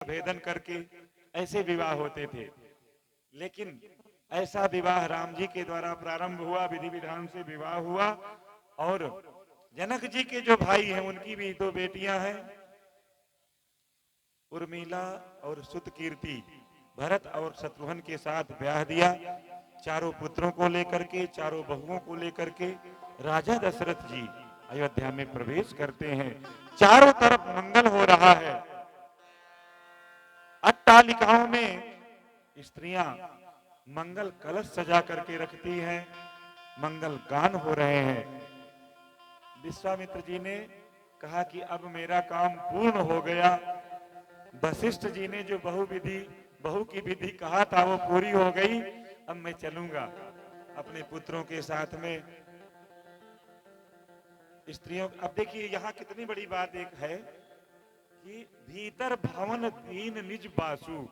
भेदन करके ऐसे विवाह होते थे। लेकिन ऐसा विवाह राम जी के द्वारा प्रारंभ हुआ, विधि विधान से विवाह हुआ। और जनक जी के जो भाई हैं उनकी भी दो बेटियां हैं, उर्मिला और सुतकीर्ति। भरत और शत्रुघ्न के साथ ब्याह दिया। चारों पुत्रों को लेकर के, चारों बहुओं को लेकर के राजा दशरथ जी अयोध्या में प्रवेश करते हैं। चारों तरफ मंगल हो रहा है। अट्टालिकाओं में स्त्रियां मंगल कलश सजा करके रखती हैं, मंगल गान हो रहे हैं। विश्वामित्र जी ने कहा कि अब मेरा काम पूर्ण हो गया। वशिष्ठ जी ने जो बहू की विधि कहा था वो पूरी हो गई। अब मैं चलूंगा अपने पुत्रों के साथ में। स्त्रियों, अब देखिए यहाँ कितनी बड़ी बात एक है कि भीतर भवन दीन निज बासु।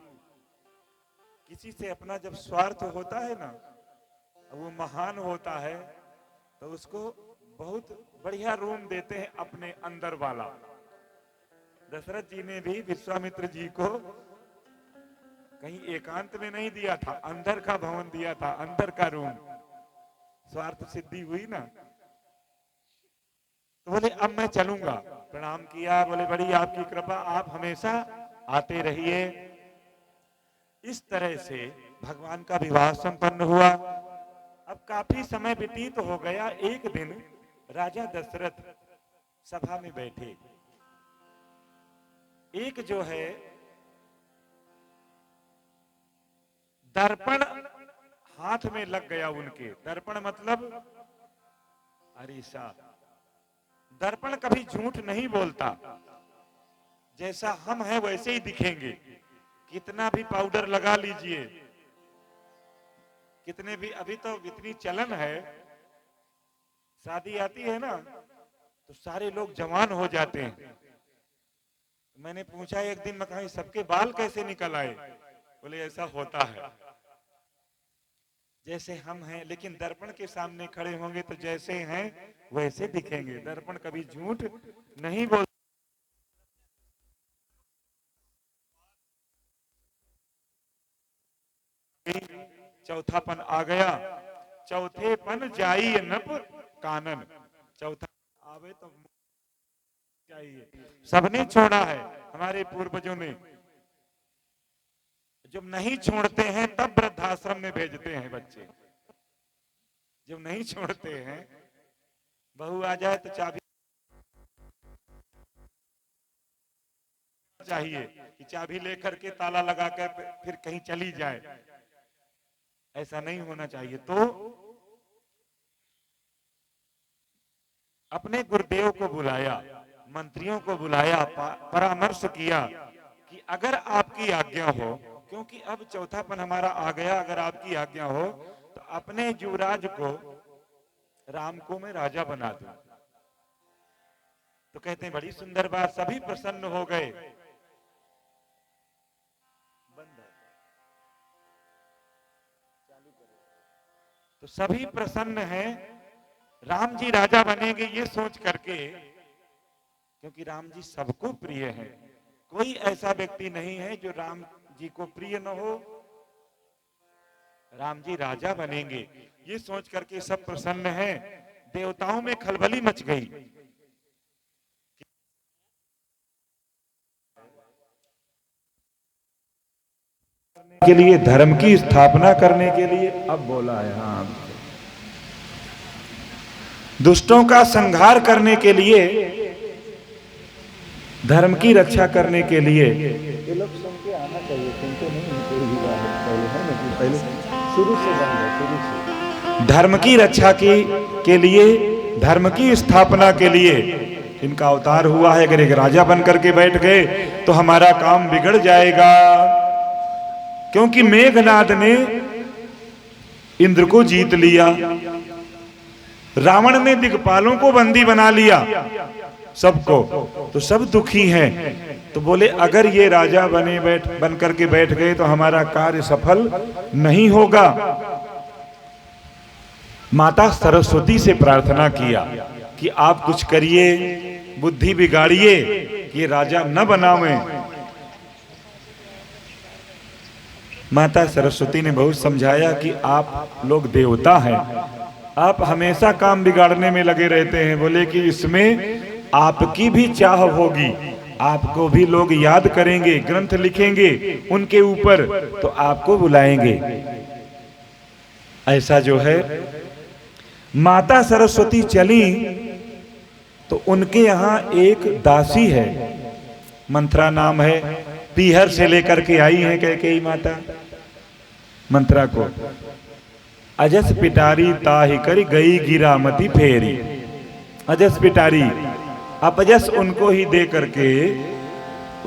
किसी से अपना जब स्वार्थ होता है ना, वो महान होता है, तो उसको बहुत बढ़िया रूम देते हैं अपने अंदर वाला। दशरथ जी ने भी विश्वामित्र जी को कहीं एकांत में नहीं दिया था, अंदर का भवन दिया था, अंदर का रूम। स्वार्थ सिद्धि हुई ना। तो बोले अब मैं चलूंगा। प्रणाम किया, बोले बड़ी आपकी कृपा, आप हमेशा आते रहिए। इस तरह से भगवान का विवाह संपन्न हुआ। अब काफी समय व्यतीत हो गया। एक दिन राजा दशरथ सभा में बैठे। एक जो है दर्पण हाथ में लग गया उनके। दर्पण मतलब अरीसा। दर्पण कभी झूठ नहीं बोलता। जैसा हम हैं वैसे ही दिखेंगे। कितना भी पाउडर लगा लीजिए, कितने भी, अभी तो इतनी चलन है, शादी आती है ना तो सारे लोग जवान हो जाते हैं। मैंने पूछा एक दिन, मैं कहा सबके बाल कैसे निकल आए? बोले ऐसा होता है। जैसे हम हैं, लेकिन दर्पण के सामने खड़े होंगे तो जैसे हैं वैसे दिखेंगे। दर्पण कभी झूठ नहीं बोलता। चौथापन आ गया। चौथेपन जाई नप कानन। चौथा आवे तो चाहिए। सबने छोड़ा है, हमारे पूर्वजों ने। जब नहीं छोड़ते हैं तब वृद्धाश्रम में भेजते हैं बच्चे। जब नहीं छोड़ते हैं, बहू आ जाए तो चाबी चाहिए कि चाबी लेकर के ताला लगा कर फिर कहीं चली जाए। ऐसा नहीं होना चाहिए। तो अपने गुरुदेव को बुलाया, मंत्रियों को बुलाया, परामर्श किया कि अगर आपकी आज्ञा हो, क्योंकि अब चौथापन हमारा आ गया, अगर आपकी आज्ञा हो तो अपने युवराज को, राम को मैं राजा बना दूं। तो कहते हैं बड़ी सुंदर बात। सभी प्रसन्न हो गए। तो सभी प्रसन्न हैं, राम जी राजा बनेंगे ये सोच करके, क्योंकि राम जी सबको प्रिय है। कोई ऐसा व्यक्ति नहीं है जो राम जी को प्रिय न हो। राम जी राजा बनेंगे ये सोच करके सब प्रसन्न हैं। देवताओं में खलबली मच गई के लिए, धर्म की स्थापना करने के लिए। अब बोला है, हाँ, दुष्टों का संहार करने के लिए, धर्म की रक्षा करने के लिए। ये लोग सुन के आना चाहिए, सुनते नहीं है कोई भी बात पहले, है ना? पहले शुरू से बंद है, शुरू से। धर्म की रक्षा के लिए, धर्म की स्थापना के लिए इनका अवतार हुआ है। अगर एक राजा बन करके बैठ गए तो हमारा काम बिगड़ जाएगा। क्योंकि मेघनाद ने इंद्र को जीत लिया, रावण ने दिक्पालों को बंदी बना लिया, सबको, तो सब दुखी हैं। तो बोले अगर ये राजा बन करके बैठ गए तो हमारा कार्य सफल नहीं होगा। माता सरस्वती से प्रार्थना किया कि आप कुछ करिए, बुद्धि बिगाड़िए कि राजा न बनावे। माता सरस्वती ने बहुत समझाया कि आप लोग देवता हैं, आप हमेशा काम बिगाड़ने में लगे रहते हैं। बोले कि इसमें आपकी भी चाह होगी, आपको भी लोग याद करेंगे, ग्रंथ लिखेंगे उनके ऊपर, तो आपको बुलाएंगे। ऐसा जो है, माता सरस्वती चली तो उनके यहाँ एक दासी है, मंत्रा नाम है, पीहर से लेकर के आई है कैकेयी माता मंत्रा को। अजस पिटारी ताहि करी गई गिरामती फेरी। अजस पिटारी, अपजस उनको ही दे करके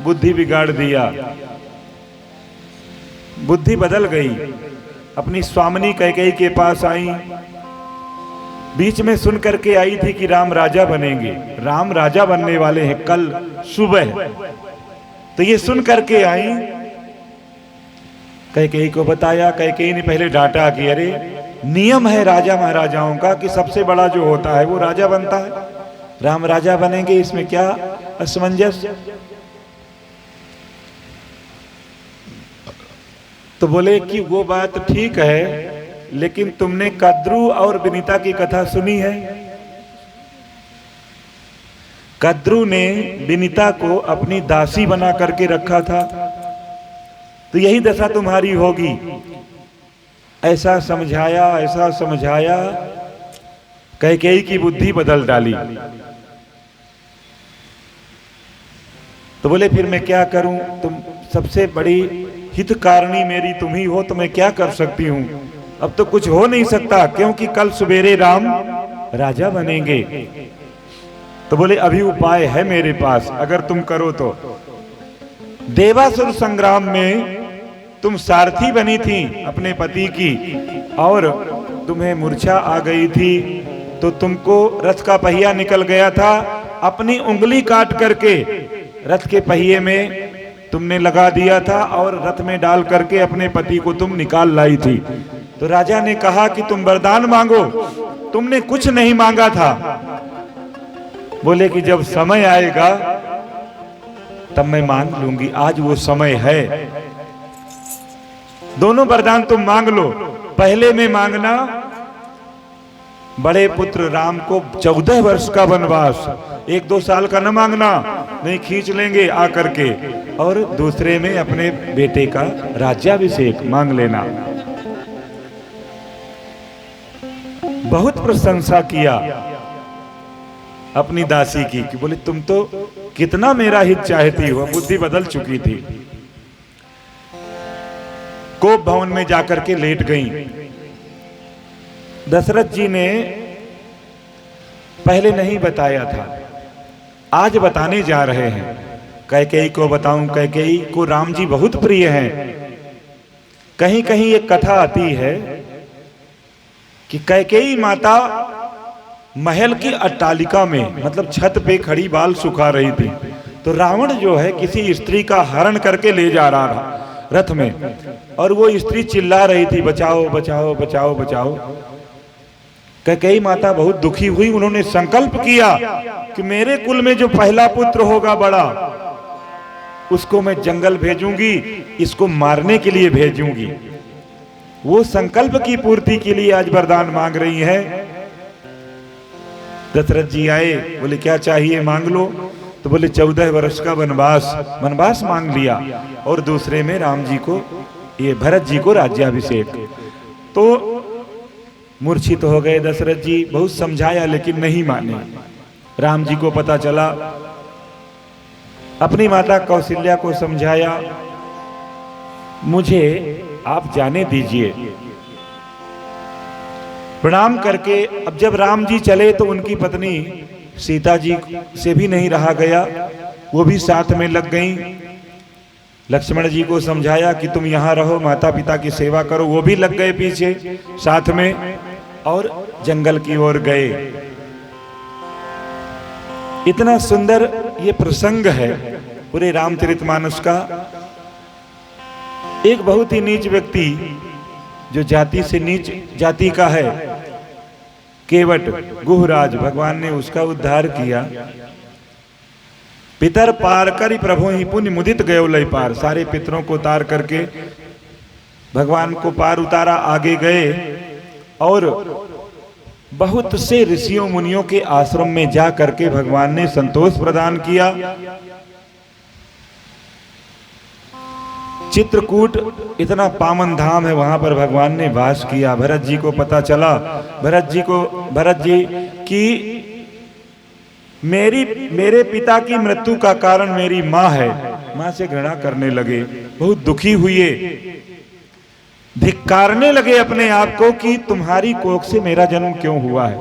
बुद्धि बिगाड़ दिया, बुद्धि बदल गई। अपनी स्वामिनी कैकेयी के पास आई, बीच में सुन करके आई थी कि राम राजा बनेंगे, राम राजा बनने वाले हैं कल सुबह। तो ये सुन करके आई, कैकेयी को बताया। कैकेयी ने पहले डांटा कि अरे नियम है राजा महाराजाओं का कि सबसे बड़ा जो होता है वो राजा बनता है, राम राजा बनेंगे, इसमें क्या असमंजस। तो बोले कि वो बात ठीक है, लेकिन तुमने कद्रू और विनीता की कथा सुनी है? कद्रू ने विनीता को अपनी दासी बना करके रखा था, तो यही दशा तुम्हारी होगी। ऐसा समझाया, ऐसा समझाया, कैकेयी की बुद्धि बदल डाली। तो बोले फिर मैं क्या करूं, तुम सबसे बड़ी हितकारिणी मेरी तुम ही हो, तो मैं क्या कर सकती हूं? अब तो कुछ हो नहीं सकता, क्योंकि कल सवेरे राम राजा बनेंगे। तो बोले अभी उपाय है मेरे पास, अगर तुम करो तो। देवासुर संग्राम में तुम सारथी बनी थी अपने पति की, और तुम्हें मूर्छा आ गई थी, तो तुमको रथ का पहिया निकल गया था, अपनी उंगली काट करके रथ के पहिए में तुमने लगा दिया था, और रथ में डाल करके अपने पति को तुम निकाल लाई थी। तो राजा ने कहा कि तुम वरदान मांगो, तुमने कुछ नहीं मांगा था। बोले कि जब समय आएगा तब मैं मांग लूंगी, आज वो समय है। दोनों वरदान तुम मांग लो। पहले में मांगना बड़े पुत्र राम को 14 वर्ष का वनवास, 1-2 साल का न मांगना, नहीं खींच लेंगे आकर के। और दूसरे में अपने बेटे का राज्याभिषेक मांग लेना। बहुत प्रशंसा किया अपनी दासी की कि बोले तुम तो कितना मेरा हित चाहती हो। बुद्धि बदल चुकी थी। कोप भवन में जाकर के लेट गई। दशरथ जी ने पहले नहीं बताया था, आज बताने जा रहे हैं। कैकेयी को बताऊं, कैकेयी को राम जी बहुत प्रिय हैं। कहीं कहीं एक कथा आती है कि कैकेयी माता महल की अट्टालिका में, मतलब छत पे खड़ी बाल सुखा रही थी, तो रावण जो है किसी स्त्री का हरण करके ले जा रहा था रथ में, और वो स्त्री चिल्ला रही थी बचाओ बचाओ बचाओ बचाओ। कैकेयी माता बहुत दुखी हुई। उन्होंने संकल्प किया कि मेरे कुल में जो पहला पुत्र होगा बड़ा, उसको मैं जंगल भेजूंगी, इसको मारने के लिए भेजूंगी। वो संकल्प की पूर्ति के लिए आज वरदान मांग रही है। दशरथ जी आए, बोले क्या चाहिए मांग लो। तो बोले 14 वर्ष का वनवास मांग लिया, और दूसरे में राम जी को, ये भरत जी को राज्याभिषेक। तो मूर्छित हो गए दशरथ जी। बहुत समझाया लेकिन नहीं माने। राम जी को पता चला, अपनी माता कौशल्या को समझाया, मुझे आप जाने दीजिए। प्रणाम करके अब जब राम जी चले तो उनकी पत्नी सीता जी से भी नहीं रहा गया, वो भी साथ में लग गईं। लक्ष्मण जी को समझाया कि तुम यहाँ रहो, माता पिता की सेवा करो, वो भी लग गए पीछे साथ में, और जंगल की ओर गए। इतना सुंदर ये प्रसंग है पूरे रामचरितमानस का। एक बहुत ही नीच व्यक्ति, जो जाति से नीच जाति का है, केवट गुहराज, भगवान ने उसका उद्धार किया। पितर पार करी प्रभु ही पुण्य मुदित गयो लय पार। सारे पितरों को तार करके भगवान को पार उतारा, आगे गए और बहुत से ऋषियों मुनियों के आश्रम में जा करके भगवान ने संतोष प्रदान किया। चित्रकूट इतना पावन धाम है, वहां पर भगवान ने वास किया। भरत जी को पता चला, भरत जी की मेरे पिता की मृत्यु का कारण मेरी माँ है, माँ से घृणा करने लगे, बहुत दुखी हुए, धिक्कारने लगे अपने आप को कि तुम्हारी कोख से मेरा जन्म क्यों हुआ है,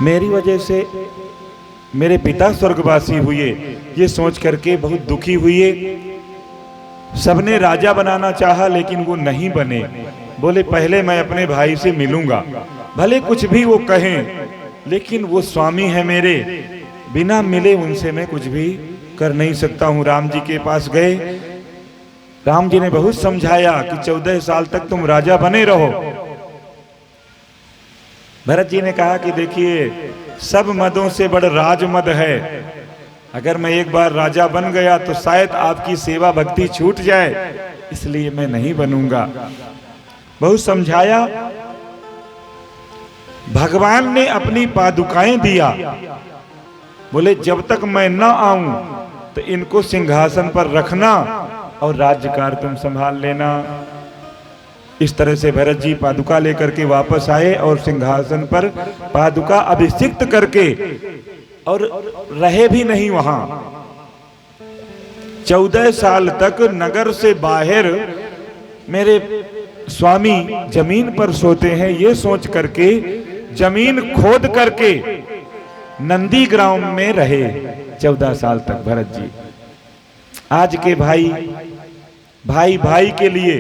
मेरी वजह से मेरे पिता स्वर्गवासी हुए। ये सोच करके बहुत दुखी हुए। सबने राजा बनाना चाहा लेकिन वो नहीं बने। बोले पहले मैं अपने भाई से मिलूंगा, भले कुछ भी वो कहें, लेकिन वो स्वामी है मेरे, बिना मिले उनसे मैं कुछ भी कर नहीं सकता हूं। राम जी के पास गए, राम जी ने बहुत समझाया कि 14 साल तक तुम राजा बने रहो। भरत जी ने कहा कि देखिए, सब मदों से बड़ राजमद है, अगर मैं एक बार राजा बन गया तो शायद आपकी सेवा भक्ति छूट जाए, इसलिए मैं नहीं बनूंगा। बहुत समझाया। भगवान ने अपनी पादुकाएं दिया, बोले जब तक मैं न आऊं तो इनको सिंहासन पर रखना और राज्यकार तुम संभाल लेना। इस तरह से भरत जी पादुका लेकर के वापस आए और सिंहासन पर पादुका अभिषिक्त करके, और रहे भी नहीं वहां। 14 साल तक नगर से बाहर मेरे स्वामी जमीन पर सोते हैं, ये सोच करके जमीन खोद करके नंदी ग्राम में रहे 14 साल तक भरत जी। आज के भाई भाई के लिए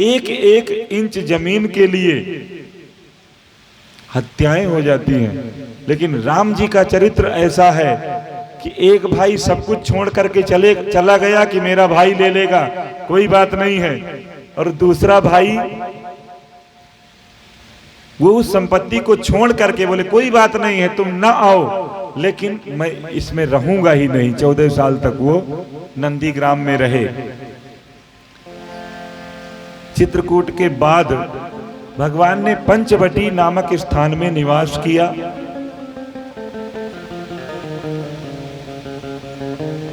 एक एक इंच जमीन के लिए हत्याएं हो जाती हैं, लेकिन राम जी का चरित्र ऐसा है कि एक भाई सब कुछ छोड़ करके चला गया कि मेरा भाई ले लेगा, कोई बात नहीं है, और दूसरा भाई वो उस संपत्ति को छोड़ करके बोले कोई बात नहीं है, तुम ना आओ, लेकिन मैं इसमें रहूंगा ही नहीं। 14 साल तक वो नंदी ग्राम में रहे। चित्रकूट के बाद भगवान ने पंचवटी नामक स्थान में निवास किया।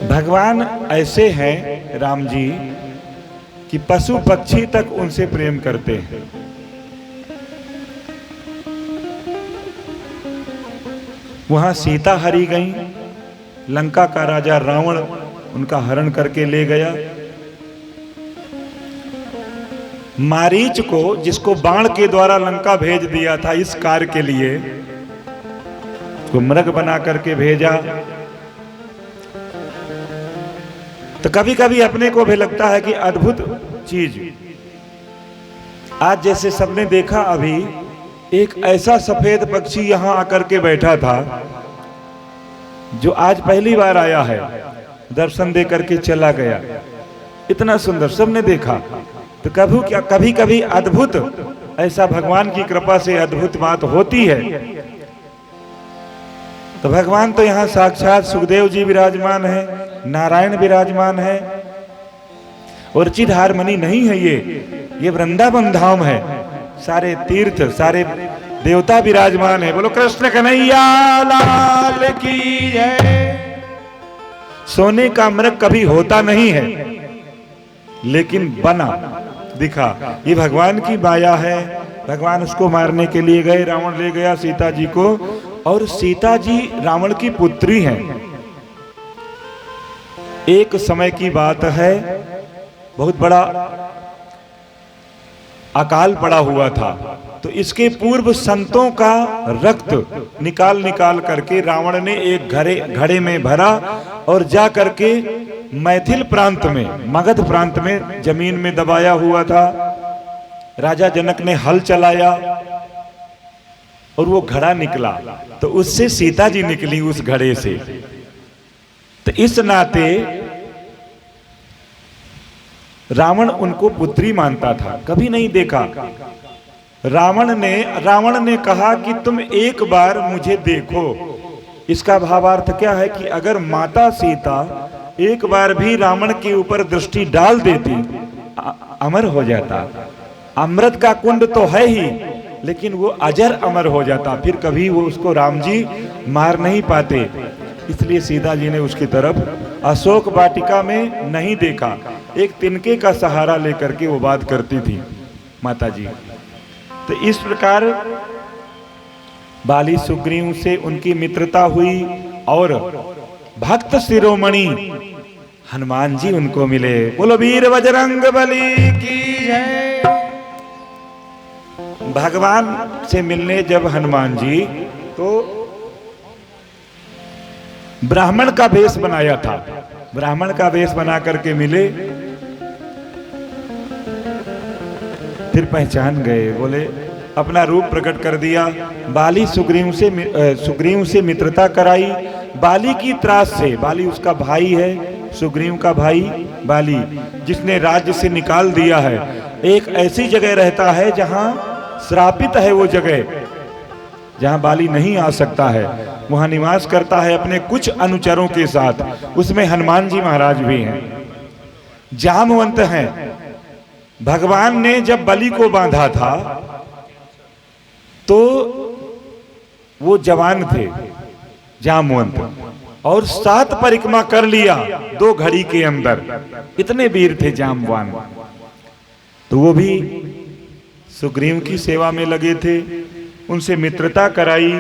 भगवान ऐसे हैं राम जी कि पशु पक्षी तक उनसे प्रेम करते हैं। वहां सीता हरी गई, लंका का राजा रावण उनका हरण करके ले गया। मारीच को, जिसको बाण के द्वारा लंका भेज दिया था इस कार्य के लिए, को मृग बना करके भेजा। तो कभी कभी अपने को भी लगता है कि अद्भुत चीज, आज जैसे सबने देखा, अभी एक ऐसा सफेद पक्षी यहां आकर के बैठा था जो आज पहली बार आया है, दर्शन दे करके चला गया। इतना सुंदर सबने देखा। तो कभी कभी अद्भुत, ऐसा भगवान की कृपा से अद्भुत बात होती है। तो भगवान तो यहाँ साक्षात सुखदेव जी विराजमान है, नारायण विराजमान है, और चिदहारमणि नहीं है ये वृंदावन धाम है। सारे तीर्थ, सारे देवता विराजमान है। बोलो कृष्ण कन्हैया लाल की जय। सोने का मृग कभी होता नहीं है, लेकिन बना दिखा। ये भगवान की माया है। भगवान उसको मारने के लिए गए, रावण ले गया सीता जी को, और सीता जी रावण की पुत्री हैं। एक समय की बात है, बहुत बड़ा अकाल पड़ा हुआ था, तो इसके पूर्व संतों का रक्त निकाल करके रावण ने एक घड़े में भरा और जा करके मैथिल प्रांत में, मगध प्रांत में जमीन में दबाया हुआ था। राजा जनक ने हल चलाया और वो घड़ा निकला, तो उससे सीता जी निकली उस घड़े से। तो इस नाते रावण उनको पुत्री मानता था, कभी नहीं देखा। रावण ने कहा कि तुम एक बार मुझे देखो। इसका भावार्थ क्या है कि अगर माता सीता एक बार भी रावण के ऊपर दृष्टि डाल देती, अमर हो जाता। अमृत का कुंड तो है ही, लेकिन वो अजर अमर हो जाता, फिर कभी वो उसको राम जी मार नहीं पाते। इसलिए सीता जी ने उसकी तरफ अशोक वाटिका में नहीं देखा, एक तिनके का सहारा लेकर के वो बात करती थी माता जी। तो इस प्रकार बाली सुग्रीव से उनकी मित्रता हुई और भक्त शिरोमणि हनुमान जी उनको मिले। बोलो वीर बजरंग बली की जय। भगवान से मिलने जब हनुमान जी तो ब्राह्मण का वेश बनाया था, ब्राह्मण का वेश बना करके मिले, फिर पहचान गए, बोले अपना रूप प्रकट कर दिया। बाली सुग्रीव से मित्रता कराई, बाली की त्रास से। बाली उसका भाई है, सुग्रीव का भाई बाली, जिसने राज्य से निकाल दिया है। एक ऐसी जगह रहता है जहां श्रापित है, वो जगह जहां बाली नहीं आ सकता है, वहां निवास करता है अपने कुछ अनुचरों के साथ। उसमें हनुमान जी महाराज भी हैं, जामवंत हैं। भगवान ने जब बलि को बांधा था तो वो जवान थे, जामवंत, और 7 परिक्रमा कर लिया 2 घड़ी के अंदर, इतने वीर थे जामवान। तो वो भी सुग्रीव की सेवा में लगे थे, उनसे मित्रता कराई।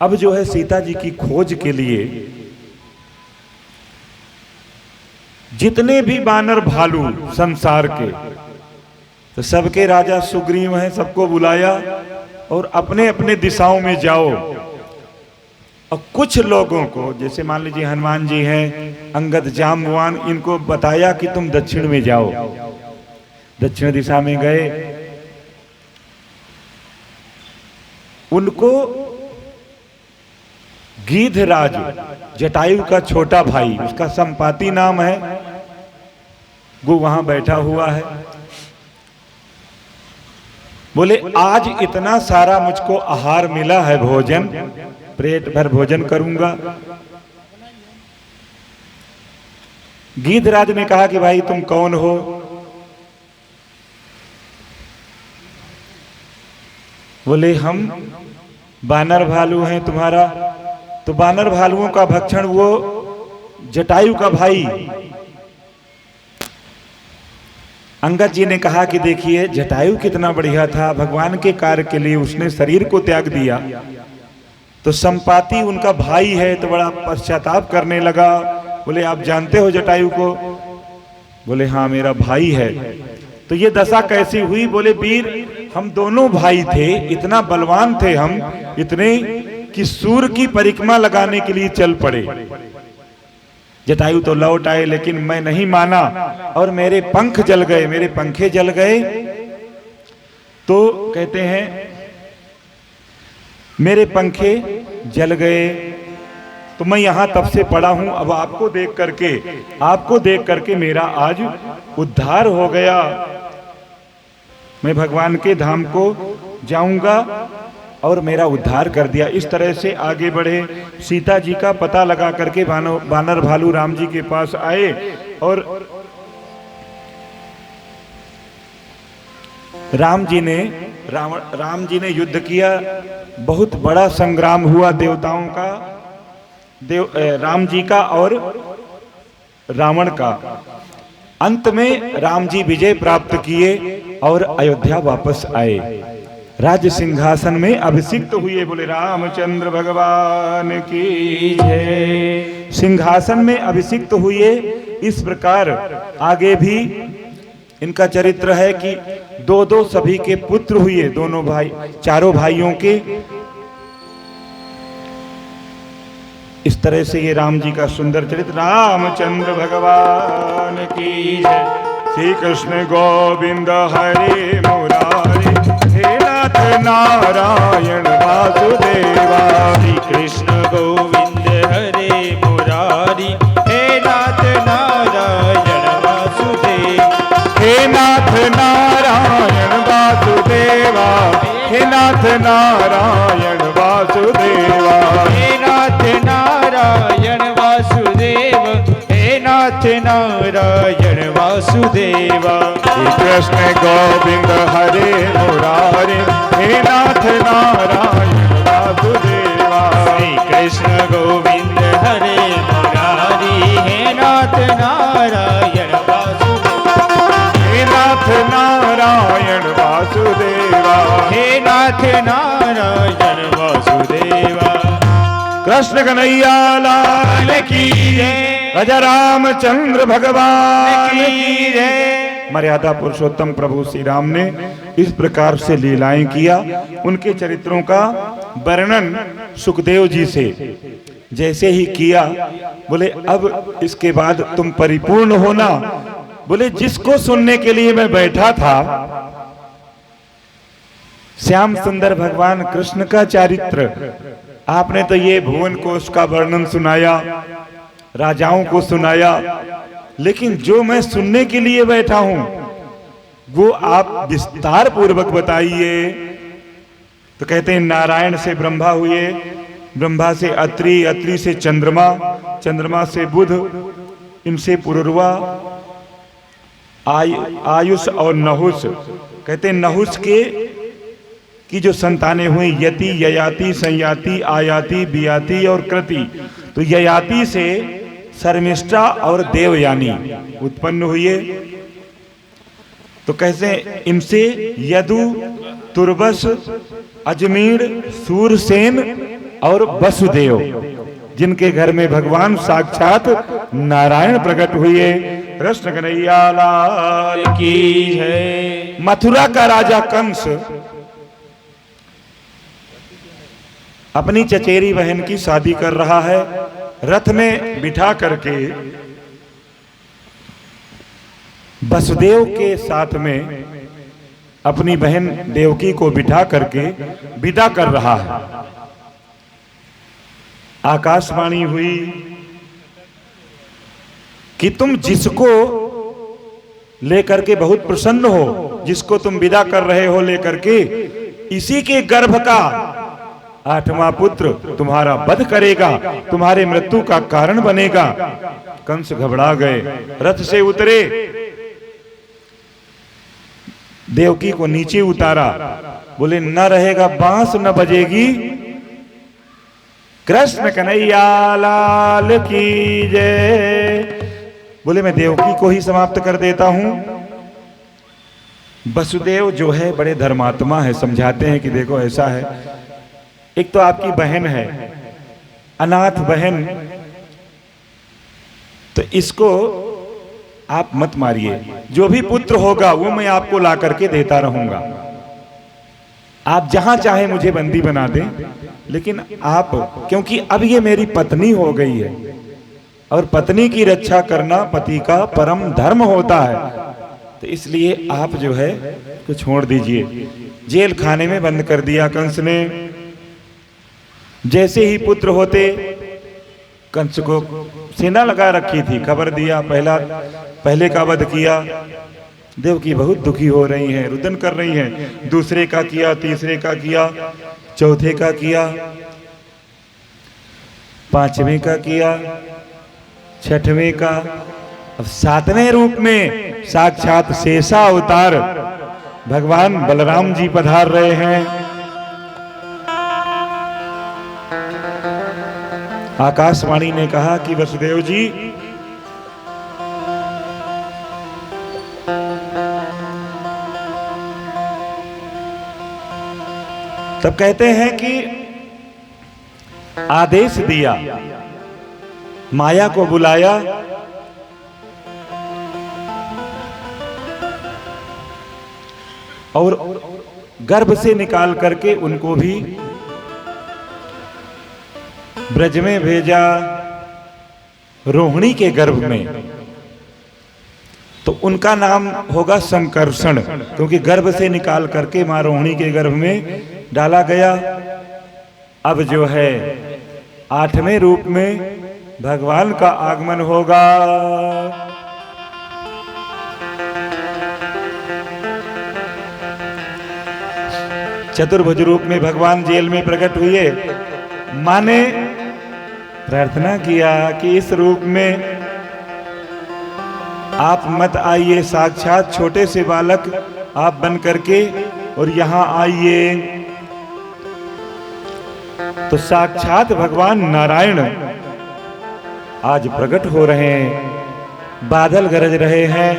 अब जो है सीता जी की खोज के लिए जितने भी बानर भालू संसार के, तो सबके राजा सुग्रीव हैं, सबको बुलाया और अपने अपने दिशाओं में जाओ। और कुछ लोगों को, जैसे मान लीजिए हनुमान जी हैं, अंगद जामवान, इनको बताया कि तुम दक्षिण में जाओ। दक्षिण दिशा में गए, उनको गीधराज, जटायु का छोटा भाई, उसका संपाति नाम है, वो वहां बैठा हुआ है। बोले आज इतना सारा मुझको आहार मिला है, भोजन, पेट भर भोजन करूंगा। गीधराज ने कहा कि भाई तुम कौन हो? बोले हम बानर भालू हैं तुम्हारा। तो बानर भालुओं का भक्षण वो जटायु का भाई अंगद जी ने कहा कि देखिए जटायु कितना बढ़िया था, भगवान के कार्य के लिए उसने शरीर को त्याग दिया, तो संपाति उनका भाई है, तो बड़ा पश्चाताप करने लगा। बोले आप जानते हो जटायु को? बोले हाँ मेरा भाई है। तो ये दशा कैसी हुई? बोले वीर हम दोनों भाई थे, इतना बलवान थे हम, इतने कि सूर्य की परिक्रमा लगाने के लिए चल पड़े। जटायु तो लौट आए, लेकिन मैं नहीं माना और मेरे पंख जल गए, मेरे पंखे जल गए। तो कहते हैं मेरे पंखे जल गए, तो मैं यहां तब से पड़ा हूं। अब आपको देख करके मेरा आज उद्धार हो गया। मैं भगवान के धाम को जाऊंगा और मेरा उद्धार कर दिया। इस तरह से आगे बढ़े, सीता जी का पता लगा करके बानर भालू राम जी के पास आए और राम जी ने युद्ध किया। बहुत बड़ा संग्राम हुआ देवताओं का, राम जी का और रावण का। अंत में राम जी विजय प्राप्त किए और अयोध्या वापस आए, राज्य सिंहासन में अभिषिक्त हुए। बोले रामचंद्र भगवान की जय। सिंहासन में अभिषिक्त हुए। इस प्रकार आगे भी इनका चरित्र है कि 2-2 सभी के पुत्र हुए, दोनों भाई, चारों भाइयों के। इस तरह से ये राम जी का सुंदर चरित्र। रामचंद्र भगवान की जय। श्री कृष्ण गोविंद हरे मुरारी, हे नाथ नारायण वासुदेवा। श्री कृष्ण गोविंद हरे मुरारी, हे नाथ नारायण वासुदेव। हे नाथ नारायण वासुदेवा, हे नाथ नारायण वासुदेवा। हे नाथ नारायण वासुदेव, नाथ नारायण वासुदेवा। श्री कृष्ण गोविंद हरे मुरारे हे नाथ नारायण वासुदेवा। श्री कृष्ण गोविंद हरे मुरारी हे नाथ नारायण वासुदेवा। हे नाथ नारायण वासुदेवा। हे नाथ नारायण वासुदेवा। कृष्ण कन्हैया लाल की जय। राजा रामचंद्र भगवान की जय। मर्यादा पुरुषोत्तम प्रभु श्री राम ने इस प्रकार से लीलाएं किया। उनके चरित्रों का वर्णन सुखदेव जी से जैसे ही किया, बोले अब इसके बाद तुम परिपूर्ण होना। बोले जिसको सुनने के लिए मैं बैठा था, श्याम सुंदर भगवान कृष्ण का चरित्र, आपने तो ये भुवन कोश का वर्णन सुनाया, राजाओं को सुनाया, लेकिन जो मैं सुनने के लिए बैठा हूं वो आप विस्तार पूर्वक बताइए। तो कहते हैं नारायण से ब्रह्मा हुए, ब्रह्मा से अत्रि, अत्रि से चंद्रमा, चंद्रमा से बुध, इनसे पुरुरवा, आयुष और नहुस। कहते हैं नहुस के की जो संतानें हुई यति, ययाति, संयाति, आयाति, बियाति और कृति। तो ययाति से शर्मिष्ठा और देवयानी उत्पन्न हुए। तो कैसे इनसे यदु, तुर्बस, अजमीर, सूरसेन और वसुदेव, जिनके घर में भगवान साक्षात नारायण प्रकट हुए। कृष्ण कन्हैया लाल की जय। मथुरा का राजा कंस अपनी चचेरी बहन की शादी कर रहा है। रथ में बिठा करके वसुदेव के साथ में अपनी बहन देवकी को बिठा करके विदा कर रहा है। आकाशवाणी हुई कि तुम जिसको लेकर के बहुत प्रसन्न हो, जिसको तुम विदा कर रहे हो लेकर के, इसी के गर्भ का 8वां पुत्र तुम्हारा वध करेगा, तुम्हारे मृत्यु का कारण बनेगा। कंस घबरा गए, रथ से उतरे, देवकी को नीचे उतारा, बोले न रहेगा बांस न बजेगी। कृष्ण कन्हैया लाल की जय। बोले मैं देवकी को ही समाप्त कर देता हूं। वसुदेव जो है बड़े धर्मात्मा है, समझाते हैं कि देखो ऐसा है, एक तो आपकी बहन है, अनाथ बहन, तो इसको आप मत मारिए, जो भी पुत्र होगा वो मैं आपको ला करके देता रहूंगा। आप जहां चाहे मुझे बंदी बना दें, लेकिन आप, क्योंकि अब ये मेरी पत्नी हो गई है और पत्नी की रक्षा करना पति का परम धर्म होता है, तो इसलिए आप जो है तो छोड़ दीजिए। जेल खाने में बंद कर दिया कंस ने। जैसे ही पुत्र होते, कंस को सेना लगा रखी थी, खबर दिया, पहले का वध किया। देवकी बहुत दुखी हो रही हैं, रुदन कर रही हैं, दूसरे का किया, तीसरे का किया, चौथे का किया, 5वें का किया, 6वें का, अब 7वें रूप में साक्षात शेषा अवतार भगवान बलराम जी पधार रहे हैं। आकाशवाणी ने कहा कि वसुदेव जी, तब कहते हैं कि आदेश दिया, माया को बुलाया, और गर्भ से निकाल करके उनको भी ब्रज में भेजा, रोहिणी के गर्भ में। तो उनका नाम होगा संकर्षण, क्योंकि गर्भ से निकाल करके मां रोहिणी के गर्भ में डाला गया। अब जो है 8वें रूप में भगवान का आगमन होगा। चतुर्भुज रूप में भगवान जेल में प्रकट हुए। मां ने प्रार्थना किया कि इस रूप में आप मत आइए साक्षात छोटे से बालक आप बन करके और यहाँ आइए। तो साक्षात भगवान नारायण आज प्रकट हो रहे हैं। बादल गरज रहे हैं,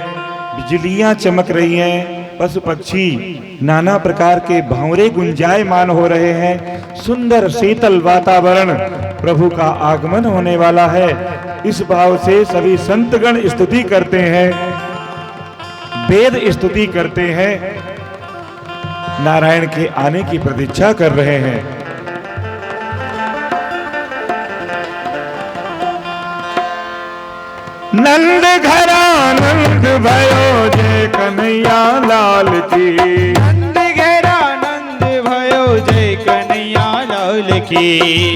बिजलियां चमक रही हैं, पशु पक्षी नाना प्रकार के भंवरे गुंजायमान हो रहे हैं। सुंदर शीतल वातावरण, प्रभु का आगमन होने वाला है। इस भाव से सभी संतगण स्तुति करते हैं, वेद स्तुति करते हैं, नारायण के आने की प्रतीक्षा कर रहे हैं। नंद घरानंद भयो जय कन्हैया लाल की। नंद घरानंद भयो जय कन्हैया लाल की।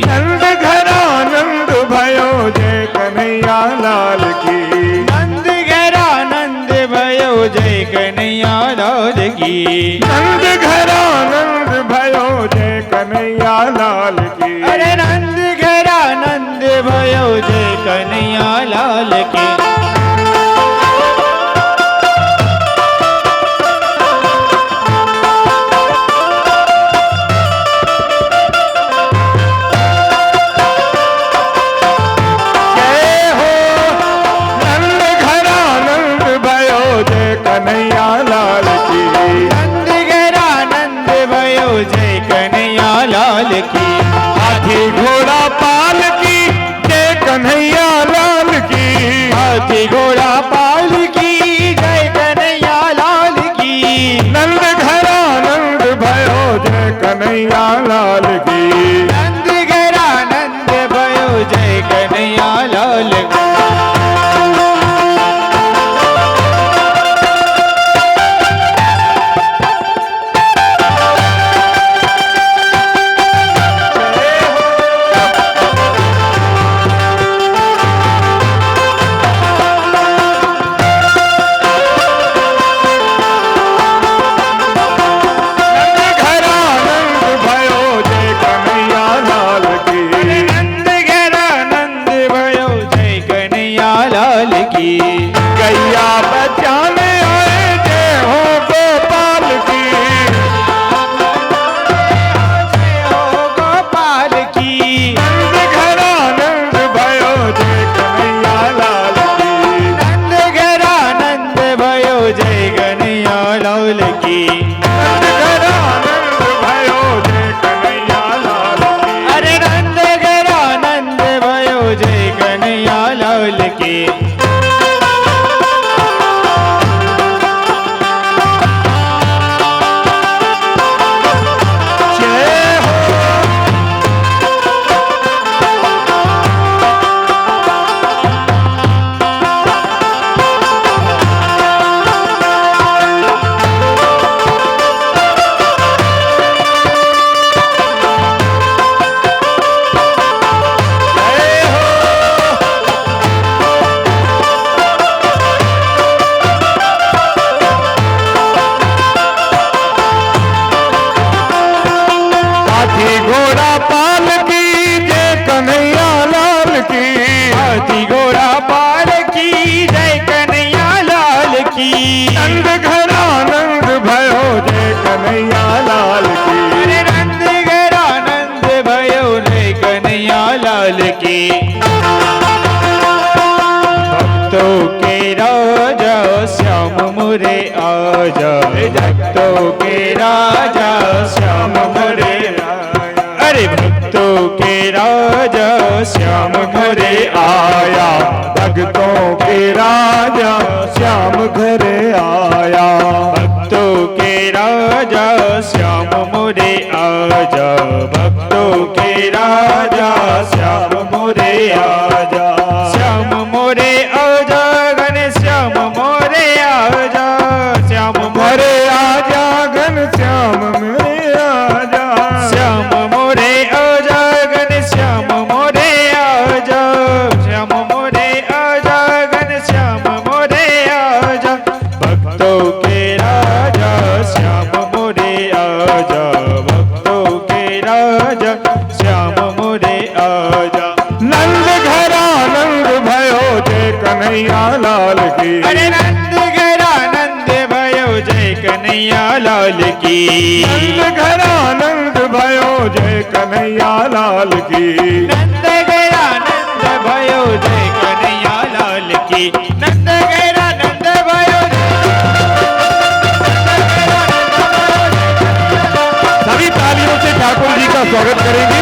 नंद घरानंद भयो जय कन्हैया लाल की। नंद घरानंद भयो जय कन्हैया लाल की। नंद घरानंद भयो जय कन्हैया लाल की। अरे नंद घरानंद भयो जय कन्हैया लाल की। कन्हैया लाल की। नंद घरानंद भयो जय कन्हैया लाल की। हाथी घोड़ा पाल की जय कन्हैया लाल की। हाथी घोड़ा पाल की जय कन्हैया लाल की। नंद घरानंद भयो जय कन्हैया लाल की। नंद घरानंद भयो जय कन्हैया लाल की। गैया बचाने आए जय हो गोपाल की। जय हो गोपाल की। नंद घरानंद भयो जय कन्हैया लाल की। नंद घरानंद भयो जय कन्हैया लाल की। नंद घरानंद भयो जय कन्हैया लाल की। अरे नंद घरानंद भयो जय कन्हैया लाल की। घोड़ा पाल की जय कन्हैया लाल की। हाथी घोड़ा पाल की जय कन्हैया लाल की। नंद घरानंद भयो जय कन्हैया लाल की। अरे नंद घरानंद भयो जय कन्हैया लाल की। भक्तों के राजा श्याम मोरे आजा। भक्तों के राजा श्याम मोरे। अरे भक्तों के राजा श्याम घरे आया। भक्तों के राजा श्याम घरे आया। भक्तों के राजा श्याम मोरे आजा। भक्तों के राजा श्याम मोरे आजा। श्याम मोरे आजा घन श्याम मोरे आजा। श्याम मोरे आजा घन श्याम मेरे आजा। श्याम मोरे आजा घन श्याम मोरे आजा। श्याम मोरे आजा घन श्याम मोरे आजा। भक्तों के राजा श्याम मोरे आजा। भक्तों के राजा श्याम मोरे कन्हैया लाल की। अरे नंद घरा नंद भयो जय कन्हैया लाल की। नंद घर आनंद भयो जय कन्हैया लाल की। नंद घरा नंद भयो जय कन्हैया लाल की। नंद घरा नंद भयो। सभी तालियों से ठाकुर जी का स्वागत करेंगे।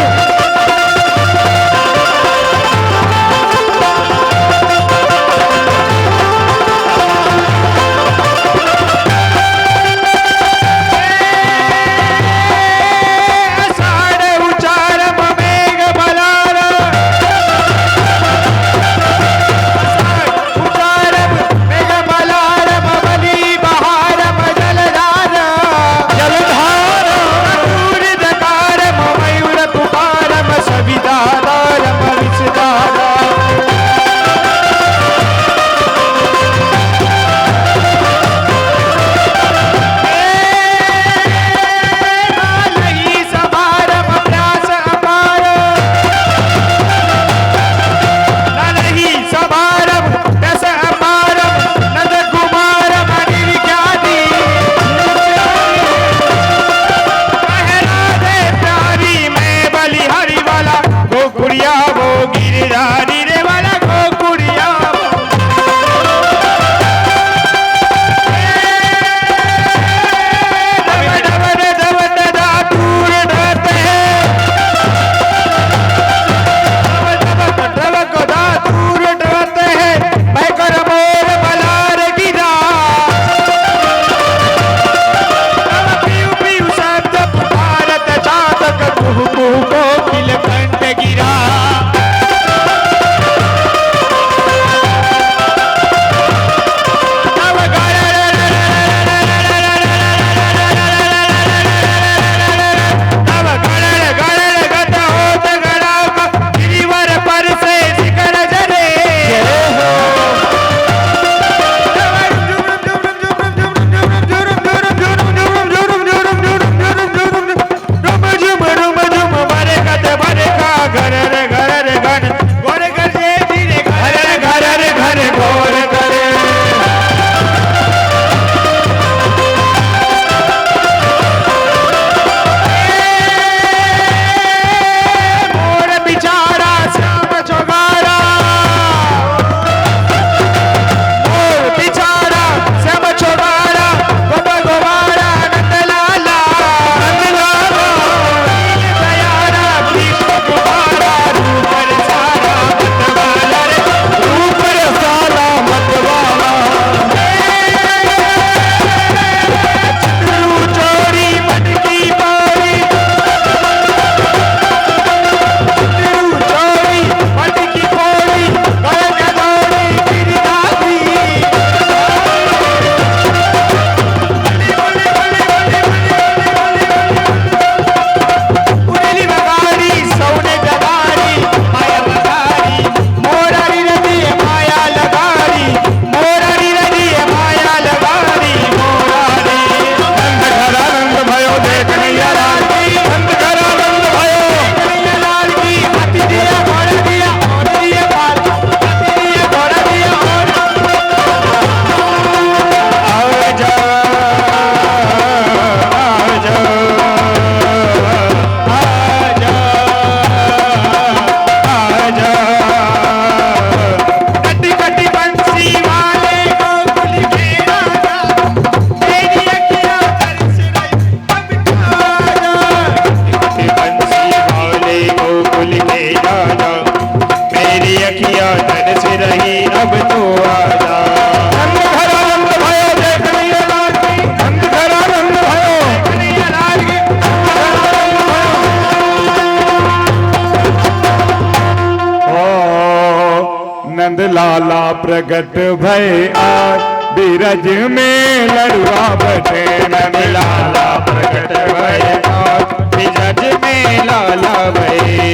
लाला प्रगट भय आज बीरज में लड़ुआ बटे। नंद लाला प्रगट भय आज बीरज में लाला भय।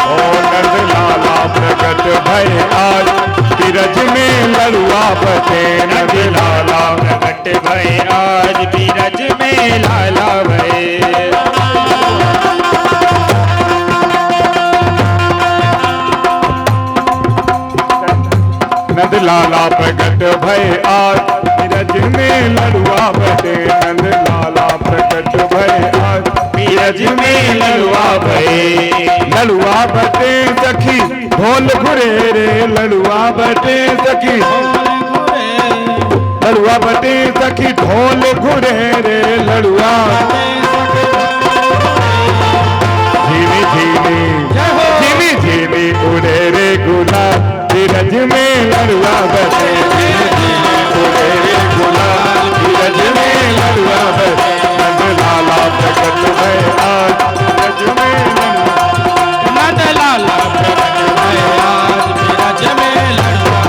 ओ नंद लाला प्रगट भय आज बीरज में लड़ुआ बटे। नंद लाला प्रगट भय आज बीरज में लाला भय। नंद लाला प्रकट भय आज बीरज में लड़ुआ बटे नंद लाला प्रकट भय आज बीरज में लड़ुआ भय लड़ुआ बटे सखी ढोल घुरे रे लड़ुआ बटे सखी लड़ुआ बटे सखी ढोल घुरे रे लड़ुआ झीमी झीमी झीमी झीमी उड़े रे गुलाब बीरज में लड़ुआ बटे उड़े रे गुलाब बीरज में लड़ुआ बटे नंद लाला प्रकट भय आज बीरज में नंद लाला प्रकट भय आज बीरज में लड़ुआ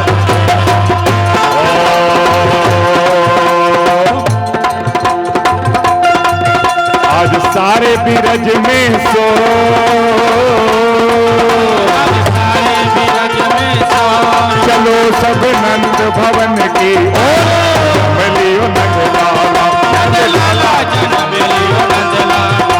आज सारे बीरज में सो चलो सब नंद भवन की ओर मिलियो नंद लाला नंद लाला जन्म लियो नंद लाला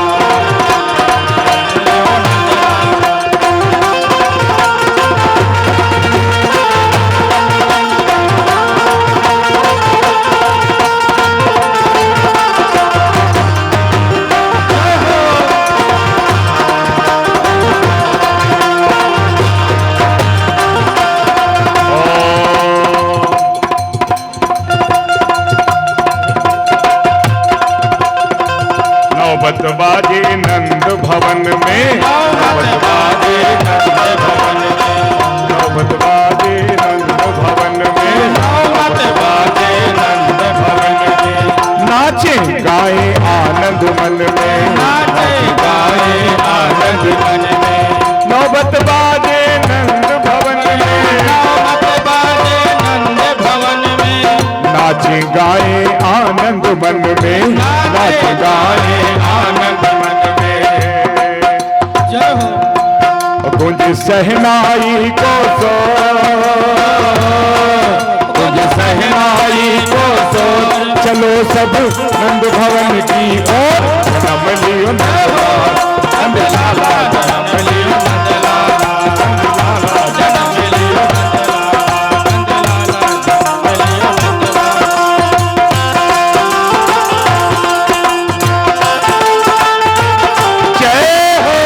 नौबत बाजे नंद भवन में नौबत बाजे नंद भवन में नौबत बाजे नंद भवन में नौबत बाजे नंद भवन में नाचे गाए आनंद मन में नाचे गाए आनंद मन में नौबत बाजे नंद भवन में नौबत बाजे नंद भवन में नाचे गाए आनंद मन में नाच गाए आनंद मन में जय हो गुंज सहनाई को सो गुंज सहनाई को सो चलो सब नंद भवन की ओर नम लियो नंद लाला जन्म लियो नंद लाला नंद लाला जन्म लियो नंद लाला नंद लाला जन्म लियो नंद लाला जय हो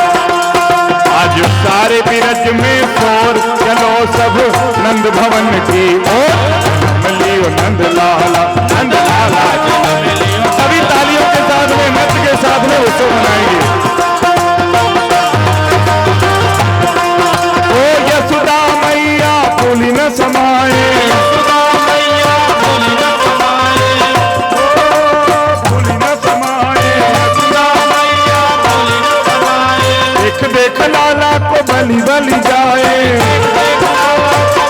आज सारे बीरज में शोर चलो सब नंद भवन की ओर नम लियो नंद लाला नंद लाला जन्म लियो सभी तालियों के साथ में नृत्य के साथ में उत्सव मनाएंगे ओ यशोदा मैया फूली न समाए सुधा मैया बोली न समाए फूली न समाए सुधा मैया बोली न समाए देख देख लाला को बलि बलि जाए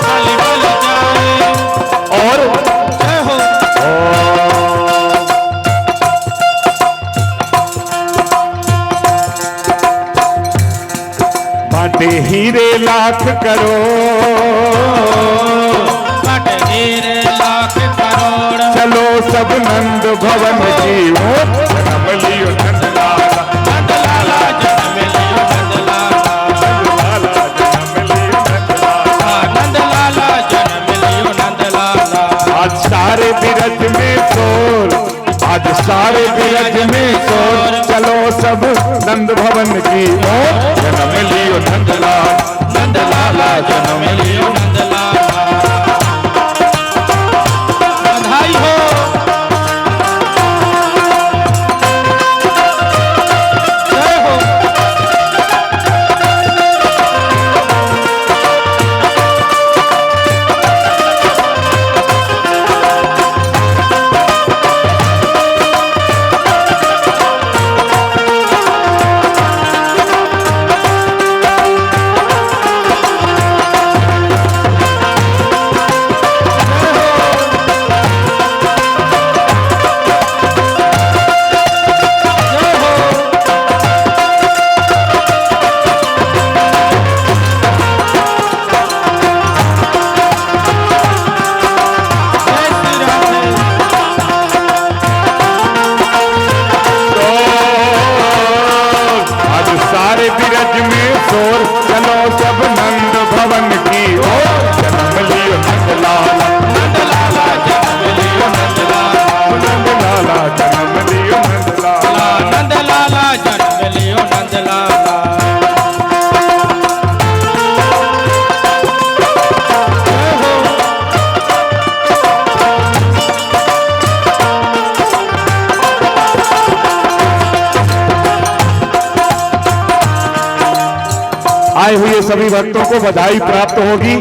बलि बलि जाए और जय हो बाटे हीरे लाख करो बट हीरे लाख करोड़ चलो सब नंद भवन की ओर नम लियो नंद लाला नंद लाला जन्म लियो नंद लाला लाला नम लियो नंद लाला नंद लाला जन्म लियो नंद लाला आज सारे बीरज में शोर आज सारे बीरज में शोर चलो सब नंद भवन की ओर जन्म लियो नंद लाला नंद लाला जन्म लियो नंद लाला बधाई हो जय हो हुए सभी भक्तों को बधाई प्राप्त होगी।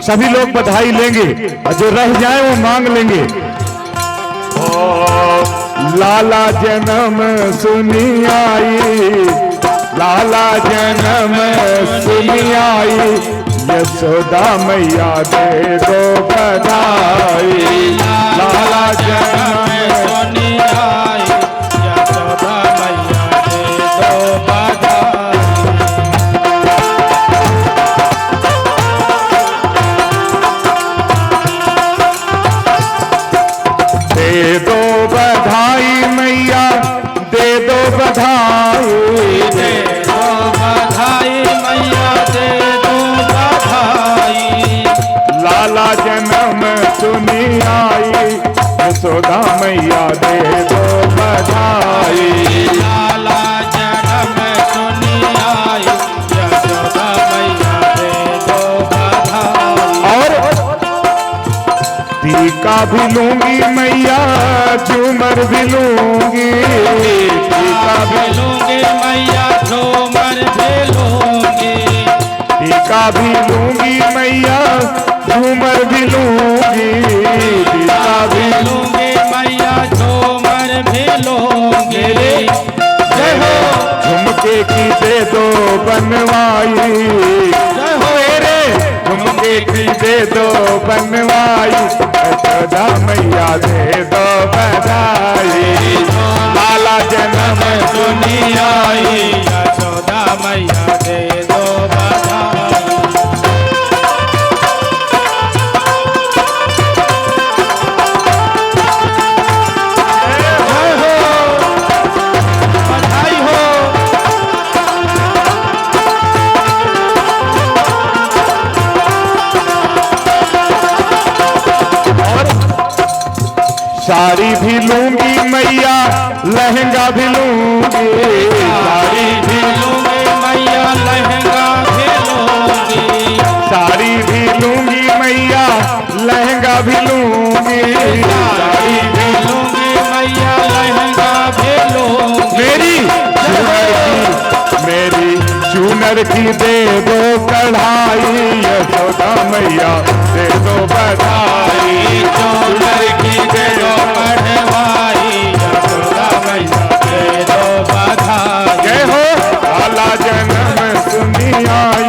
सभी लोग बधाई लेंगे और जो रह जाए वो मांग लेंगे। लाला जन्म सुनी आई, लाला जन्म सुनी आई, यशोदा मैया दे दो बधाई। लाला जन्म सुनी आई, यशोदा मैया दे दो बधाई। दे दो बधाई मैया, दे दो बधाई, दे दो बधाई मैया दे दो बधाई। लाला जन्म सुनी आई, यशोदा मैया दे दो बधाई। लाला जन्म सुनी आई, यशोदा मैया दे दो बधाई। और टीका भी लूंगी मैया, झूमर भी लूंगी, टीका भी लूंगे मैया झूमर भी लूंगी। टीका भी लूंगी मैया, झूमर भी लूंगी, टीका भी लूंगे मैया झूमर भी लूंगी। जय हो झुमके की दे दो बनवाई, जय हो मेरे झुमके की दे दो बनवाई, यशोदा मैया दे दो बधाई। लाला जन्म सुनी आई, यशोदा मैया दे दो बधाई। जय हो बधाई हो। साड़ी भी लूंगी मैया, लहंगा भी लूंगी, साड़ी भी लूंगे मैया लहंगा भी लूंगी। साड़ी भी लूंगी मैया, लहंगा भी लूंगी, साड़ी भी लूंगी मैया लहंगा भी लूंगी। मेरी चूनर की दे दो कढ़ाई, यशोदा मैया दे दो बधाई। चूनर की दे दो कढ़वाई, यशोदा मैया दे दो बधाई। जय हो लाला जन्म सुनी आई,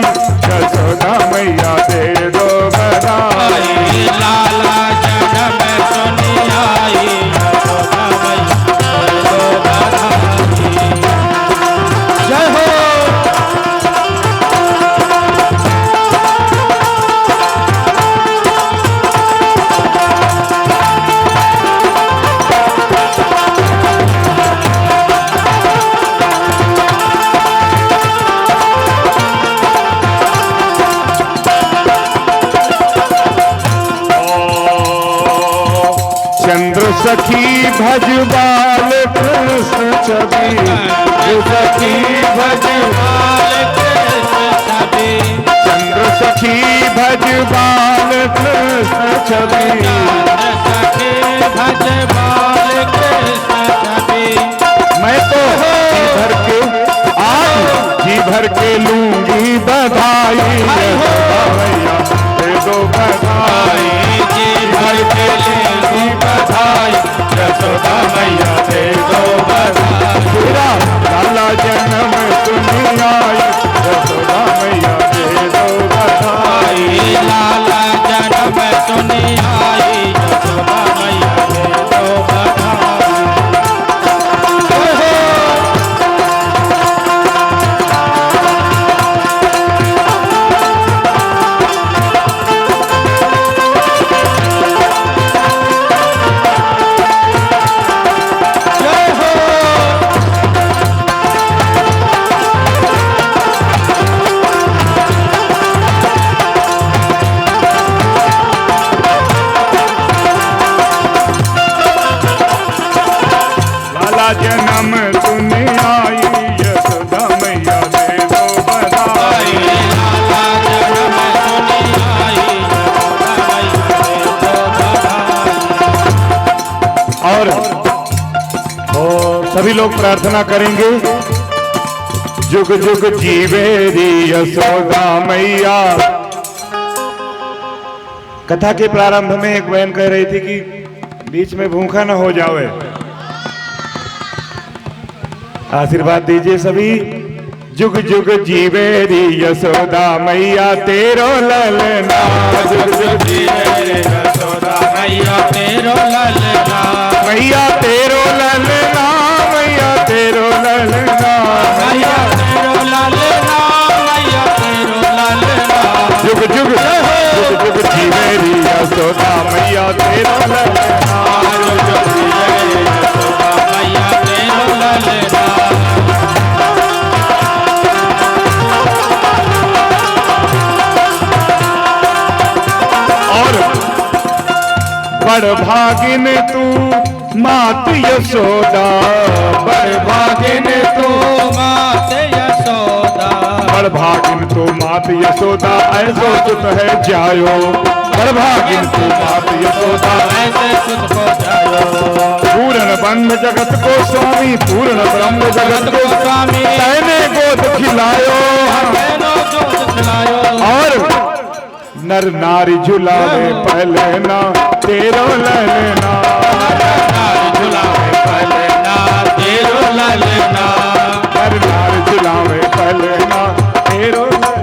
यशोदा मैया दे दो बधाई। लाला जन्म सुनी आई, यशोदा मैया दे दो बधाई। जय हो चंद्र सखी भज बाल कृष्ण छवि, सखी भज बाल कृष्ण छवि। चंद्र सखी भज बाल कृष्ण छवि। सखी भज बाल कृष्ण छवि। मैं तो जी भर के आज जी भर के लूंगी बधाई, यशोदा मैया दे दो बधाई। जी भर के लेंगी बधाई, यशोदा मैया दे दो बधाई। तेरा लाला जन्म सुनी आई, यशोदा मैया दे दो बधाई। लाला जन्म सुनी आई, यशोदा मैया दे दो बधाई। जय हो जय हो लाला जन्म सुनी आई, यशोदा मैया दे दो बधाई। लाला जन्म सुनी आई, यशोदा मैया दे दो बधाई। और तो सभी लोग प्रार्थना करेंगे, जुग जुग जीवे री यशोदा मैया। कथा के प्रारंभ में एक बहन कह रही थी कि बीच में भूखा न हो जावे। आशीर्वाद दीजिए सभी। जुग जुग जीवे री यशोदा मैया तेरो ललना। जुग जुग जीवे री यशोदा मैया तेरो ललना, मैया तेरो ललना, मैया तेरो ललना, मैया तेरो ललना, मैया तेरो ललना। जुग जुग जुग जुग जीवे री यशोदा मैया तेरो ललना। जुग जुग जीवे री यशोदा मैया तेरो ललना। और बड़ भागिन तू मात यशोदा, बड़ भागिन तू, मात यशोदा, बड़ भागिन तू मात यशोदा ऐसो सुत है जायो। बड़ भागिन तू मात यशोदा ऐसे सुत को जायो। पूर्ण ब्रह्म जगत को स्वामी, पूर्ण ब्रह्म जगत को स्वामी, तैने गोद खिलायो। बहनों गोद खिलायो। और नर नारी झुलावे पहले ना तेरो ललना। नारी झुलावे पहले ना तेरो ललना। नर नारी झुलावे पहले ना तेरो ललना।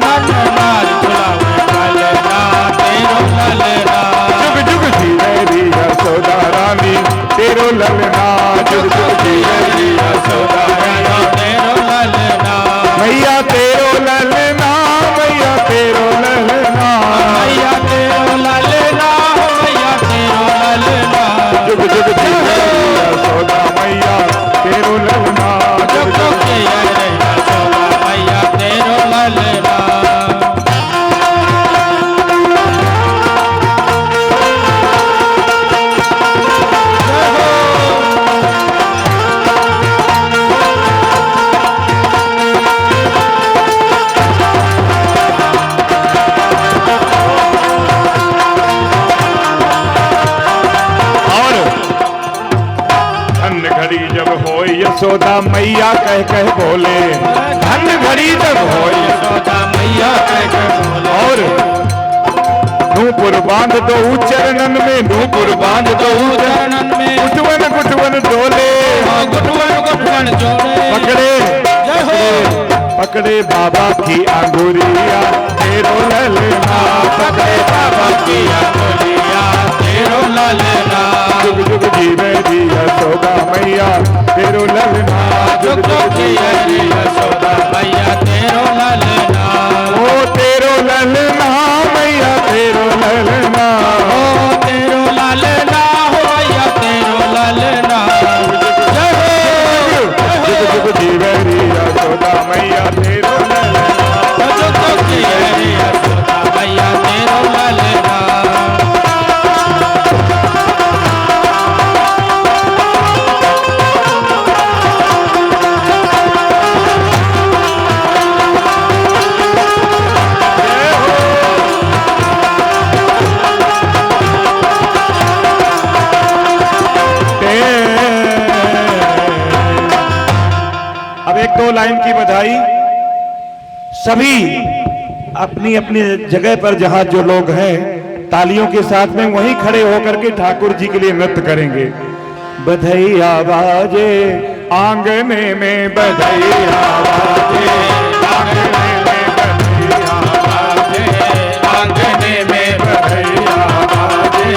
नारी झुलावे पहले ना तेरो ललना। जुग जुग जीवे री यशोदा रानी तेरो ललना। जुग जुग जीवे री यशोदा रानी तेरो ललना। मैया तेरो ललना, मैया तेरो ललना, मैया तेरो ललना, मैया तेरो ललना। जुग जुग जीवे री यशोदा मैया तेरो ललना। जुग जुग जीवे रे यशोदा मैया तेरो ललना। यशोदा मैया कह कह बोले, धन घड़ी जब हो यशोदा मैया कह कह बोले। और नूपुर बांध दो चरणन में, नूपुर बांध दो चरणन में, गुटवन गुटवन डोले, गुटवन गुटवन जोड़े। पकड़े पकड़े बाबा की अंगुरिया तेरो ललना। पकड़े बाबा की अंगुरिया तेरो ललना। जुग जुग जीवे री यशोदा मैया तेरो ललना। जुग जुग जीवे री यशोदा मैया तेरो ललना। ओ तेरो ललना मैया तेरो ललना। ओ तेरो ललना हो मैया तेरो ललना। जुग जुग जीवे री यशोदा मैया तेरो ललना। जुग जुग जीवे री यशोदा मैया तेरो ललना। अब एक दो लाइन की बधाई। सभी अपनी अपनी जगह पर जहां जो लोग हैं तालियों के साथ में वहीं खड़े होकर के ठाकुर जी के लिए नृत्य करेंगे। बधैया बाजे आंगने में, बधैया बाजे आंगने में, बधैया बाजे आंगने में, बधैया बाजे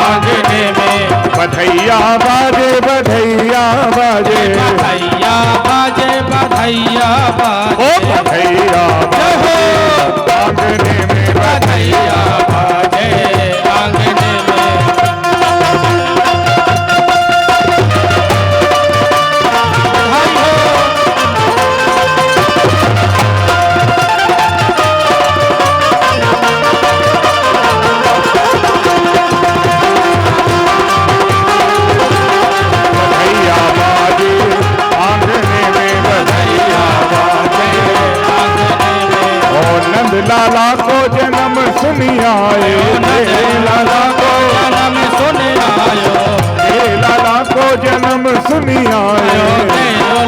आंगने में, बधैया बाजे, बधैया बाजे, बधैया बाजे, बधैया बाजे। ओ बधैया बाजे आंगने में, बधैया बाजे आंगने में। बधाई हो। बधैया बाजे आंगने में, बधैया बाजे आंगने में। और नंद लाला को जन्म सुनी आए, लाला को जन्म सुने आयो। लाला को जन्म सुनी आए।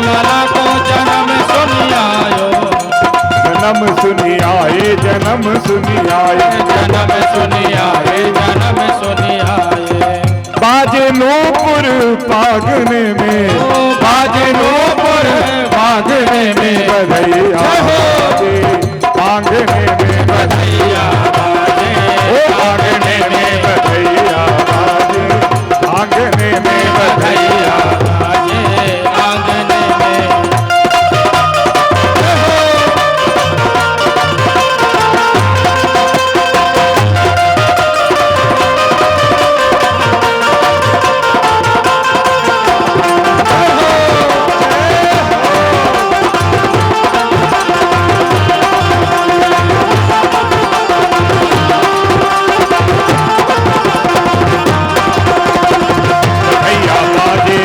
लाला को जन्म जन्म सुनी आए, जन्म सुनी आए, जन्म सुनी आए। बाजे नूपुर पागने में, बाजे नूपुर पागने में बधैया बाजे, आंगने में बधैया बाजे, आंगने में बधैया बाजे, आंगने में बधैया बाजे, आंगने में। बधैया बाजे,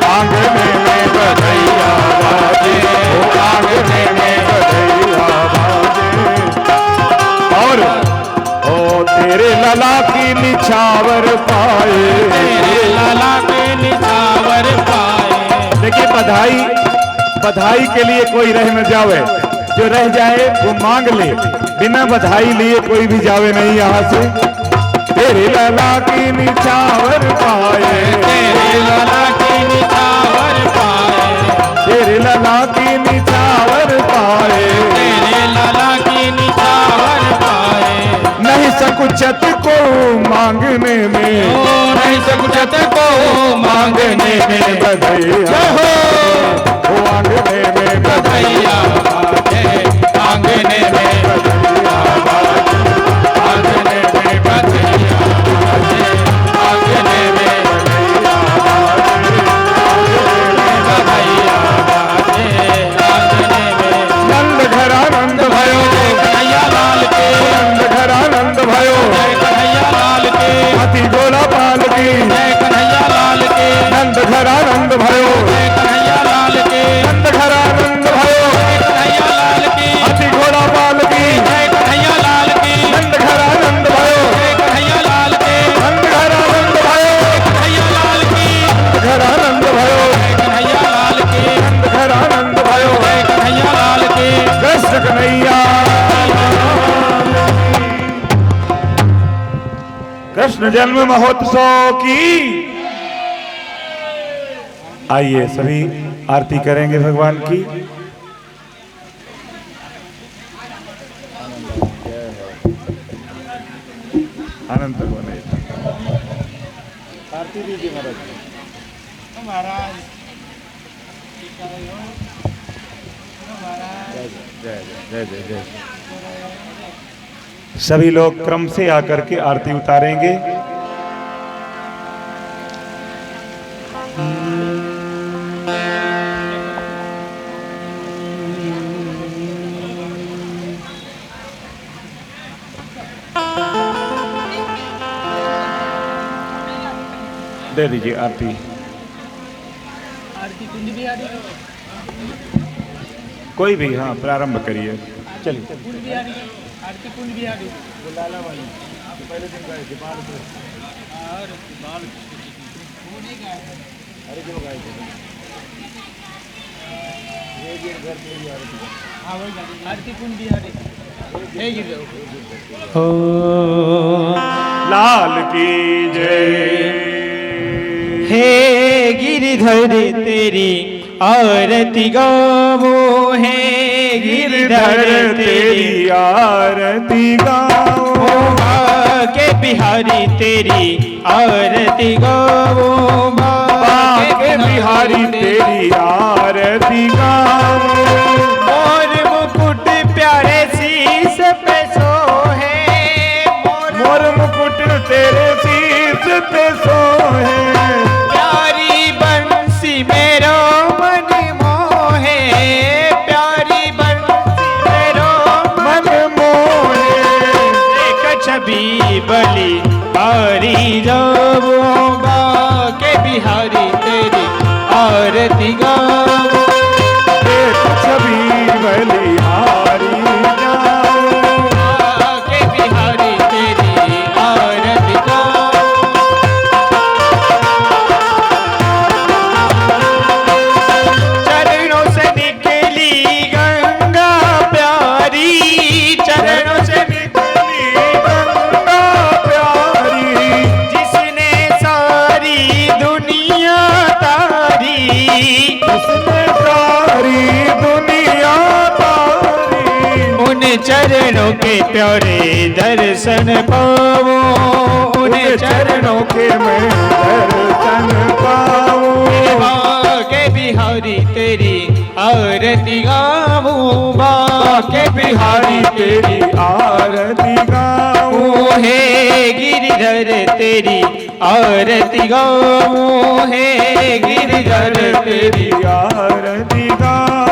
आंगने में बधैया बाजे, आंगने में बधैया बाजे। और ओ तेरे लला की निछावर पाए, तेरे लाला के निछावर पाए। देखिए बधाई के लिए कोई रह न जावे, जो रह जाए वो मांग ले, बिना बधाई लिए कोई भी जावे नहीं यहाँ से। तेरे लला की निछावर पाए, तेरे लाला के निछावर पाए, तेरे लला की निछावर पाए, तेरे लाला के निछावर पाए। नहीं सकुचत को मांगने में, ओ नहीं सकुचत को मांगने में बधैया वो आंगने में बधैया बाजे, आंगने में बधैया बाजे, आंगने में बधैया बाजे, आंगने में बधैया बाजे, आंगने में। नंद घर आनंद भयो, जय कन्हैया लाल के, नंद घर आनंद भयो, जय कन्हैया लाल के, हाथी घोड़ा पाल की, जय कन्हैया लाल के, नंद घर आनंद भयो, जय कन्हैया लाल के, नंद घर आनंद भयो, जय कन्हैया लाल के, हाथी घोड़ा पाल की, जय कन्हैया लाल के, नंद घर आनंद भयो, जय कन्हैया लाल के, नंद घर आनंद भयो, कन्हैया लाल की, घर आनंद भयो, जय कन्हैया लाल के, घर आनंद भयो, जय कन्हैया लाल के। कृष्ण कन्हैया। कृष्ण जन्म महोत्सव की। आइए सभी आरती करेंगे भगवान की। आनंद बने। आरती दीजिए महाराज। जय जय जय जय। सभी लोग क्रम से आकर के आरती उतारेंगे। दे दीजिए आरती। आरती कुंज बिहारी, कोई भी, हाँ प्रारंभ करिए। चलिए कुंज बिहारी, आरती कुंज बिहारी। लाला वाली पहले दिन गाए थे बाल पे। और बाल अरे जो गाए थे ये भी घर पे ही आरती है। हाँ वही गाड़ी। आरती कुंज बिहारी हे गिर जाओ। हो लाल की जय। हे गिरधर तेरी आरती गावो, हे गिरधर तेरी आरती गाओ। के बिहारी तेरी आरती गावो, बाके बिहारी तेरी आरती गाओ। मोर मुकुट प्यारे शीस पे सोहे, मोर मुकुट तेरे शीस पे सोहे। प्यारी बंसी मेरो मन मोहे, प्यारी बंसी मेरो मन मोहे। एक छवि बलि बारी जाऊंगा, के बिहारी तेरी आरती गा चरणों के प्यारे दर्शन पाऊं, उन चरणों के मैं दर्शन पाऊं, के बिहारी तेरी आरती गाऊं, के बिहारी तेरी आरती गाऊं, हे गिरिधर तेरी आरती गाऊं, हे गिरिधर तेरी आरती गाऊं।